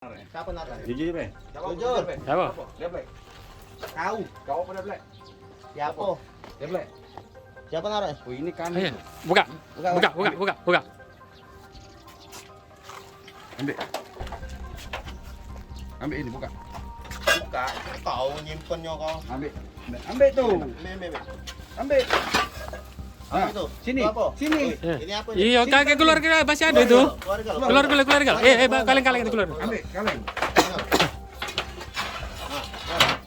Siapa naruh? Jujur, Be. Jujur. Siapa? Deblek. Kau Apa deblek? siapa? Deblek. Siapa naruh? Oh, ini kan. Ayo, buka. Buka. Ambil. Ambil ini buka. Buka. Kau nyimpennya kau. Ambil. Ambil tuh. Ambil. Ambil. Apa Nah, itu? sini. Itu apa? Sini. Ini apa? Iya, kakek keluar masih ada itu. Keluar. Kaleng itu keluar. Ambil kaleng.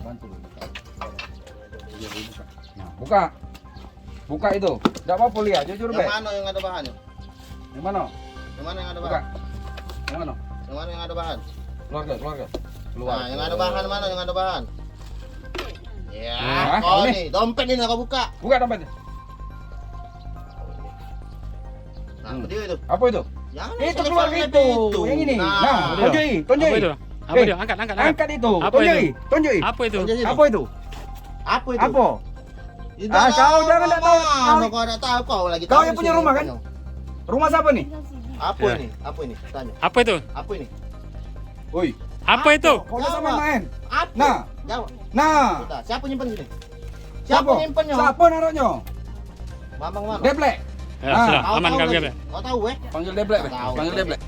Bantu dulu. Iya, buka. Nah, buka. Buka itu. Enggak apa-apa lihat, jujur, Be. Yang mana yang ada bahannya? Yang mana? Yang mana yang ada Buka. bahan? Yang mana? Yang mana yang ada bahan? Keluar. Nah, yang ada bahan mana yang ada bahan? Ya, Nah, kau ini. nih, dompet ini kau buka. Buka dompetnya. Nah, dia itu. Apa itu? Jangan Itu selip keluar selip itu. Yang ini. Nah, tonjoi. Apa itu? Apa itu? Angkat. Angkat itu. Apa Tonjoi. itu? Tonjoi. Apa itu? Apa itu? Apa itu? Apa? Itu Ah, kau jangan tak tahu. Kau enggak tahu kau lagi. Kau yang punya rumah kan? Rumah siapa nih? Apa Ya. ini? Apa ini? Tanya. Apa itu? Apa ini? Woi. Apa itu? Kau udah sama Jawab. main. Apa? Nah. Jawab. Nah. Sudah, siapa nyimpen sini? Siapa nyimpennya? Siapa naruhnya? Mamang mana? Deblek. Ya, Ah, sudah, Kau aman tahu kau lagi? Be. Kau tahu Panggil Deblek, Be. Tahu. Panggil Deblek.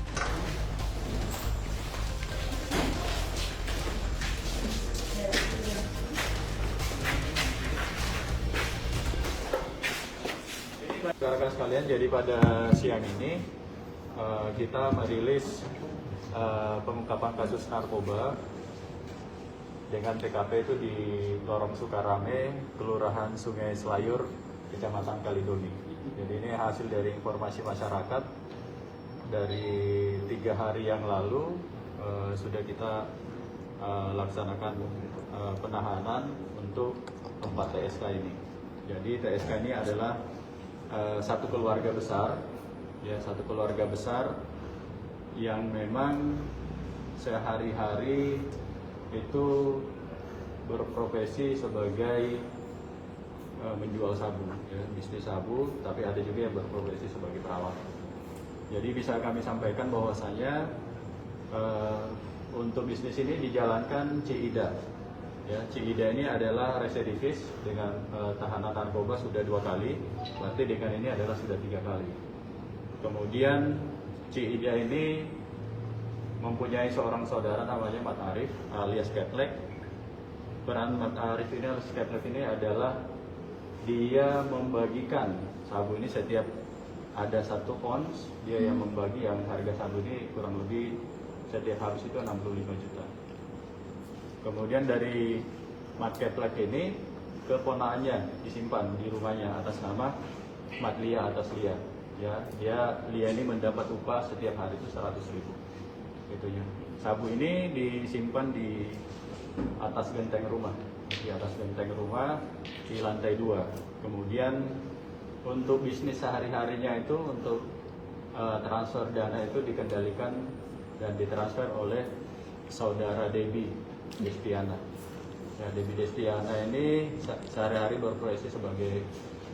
Rekan-rekan sekalian, jadi pada siang ini kita merilis pengungkapan kasus narkoba dengan TKP itu di Lorong Sukarame, Kelurahan Sungai Selayur, Kecamatan Kalidoni. Jadi ini hasil dari informasi masyarakat dari 3 hari yang lalu sudah kita laksanakan penahanan untuk 4 TSK ini. Jadi TSK ini adalah satu keluarga besar, ya satu keluarga besar yang memang sehari-hari itu berprofesi sebagai menjual sabu, ya, bisnis sabu, tapi ada juga yang berprofesi sebagai perawat. Jadi bisa kami sampaikan bahwasanya untuk bisnis ini dijalankan CIDA. Ya, CIDA ini adalah residivis dengan tahanan narkoba sudah 2 kali, berarti dengan ini adalah sudah 3 kali. Kemudian CIDA ini mempunyai seorang saudara namanya Mat Arif alias Ketlek. Peran Mat Arif ini alias Ketlek ini adalah dia membagikan sabu ini setiap ada 1 ons, dia yang membagi, yang harga sabu ini kurang lebih setiap habis itu 65 juta. Kemudian dari Mat Ketlek ini keponakannya disimpan di rumahnya atas nama Mat Lia atas Lia. Ya, Lia ini mendapat upah setiap hari itu 100.000. Gitu ya. Sabu ini disimpan di atas genteng rumah, di atas genteng rumah di lantai 2. Kemudian untuk bisnis sehari-harinya itu untuk transfer dana itu dikendalikan dan ditransfer oleh saudara Debbie Destiana. Ya, Debbie Destiana ini sehari-hari berprofesi sebagai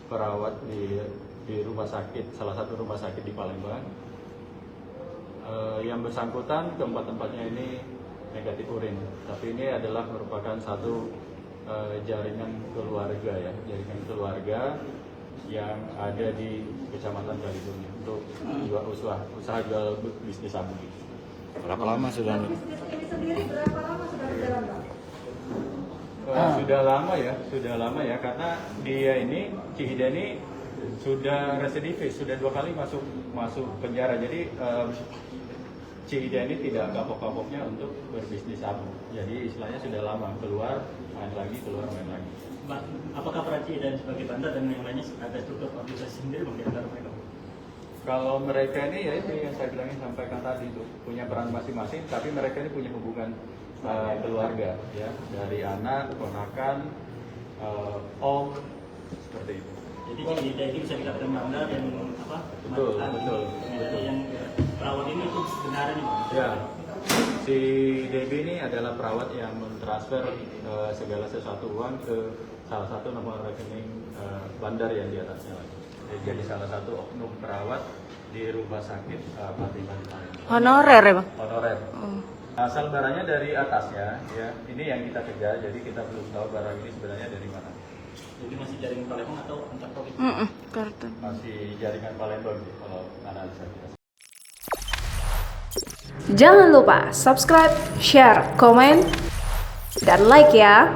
perawat di rumah sakit, salah satu rumah sakit di Palembang. Yang bersangkutan keempat-tempatnya ini negatif urin, tapi ini adalah merupakan satu jaringan keluarga, ya, jaringan keluarga yang ada di Kecamatan Kalidoni untuk usaha jual bisnis sabu. Berapa lama sudah? Sudah lama ya, karena dia ini Cihida ini sudah residivis, sudah 2 kali masuk penjara. Jadi Cihida ini tidak kapok-kapoknya untuk berbisnis sabu. Jadi istilahnya sudah lama keluar main lagi. Apakah peran Cihida sebagai bandar dan yang lainnya ada struktur organisasi sendiri bagi antara mereka? Kalau mereka ini ya itu yang saya bilangin sampaikan tadi itu punya peran masing-masing, tapi mereka ini punya hubungan keluarga, ya, dari anak, keponakan, om, seperti itu. Jadi Cihida ini bisa dikatakan bandar yang apa? Betul. Yang perawat ini itu sebenarnya nih, Bang. Ya, si Debbie ini adalah perawat yang mentransfer segala sesuatu uang ke salah satu nomor rekening bandar yang di atasnya lagi. Jadi salah satu oknum perawat di rumah sakit Pati Palembang. Honorer ya, Bang? Honorer. Asal barangnya dari atasnya, ya. Ini yang kita kejar, jadi kita belum tahu barang ini sebenarnya dari mana. Jadi masih jaringan Palembang atau antar provinsi? Karton. Masih jaringan Palembang sih, kalau analisa kita. Jangan lupa subscribe, share, komen, dan like ya.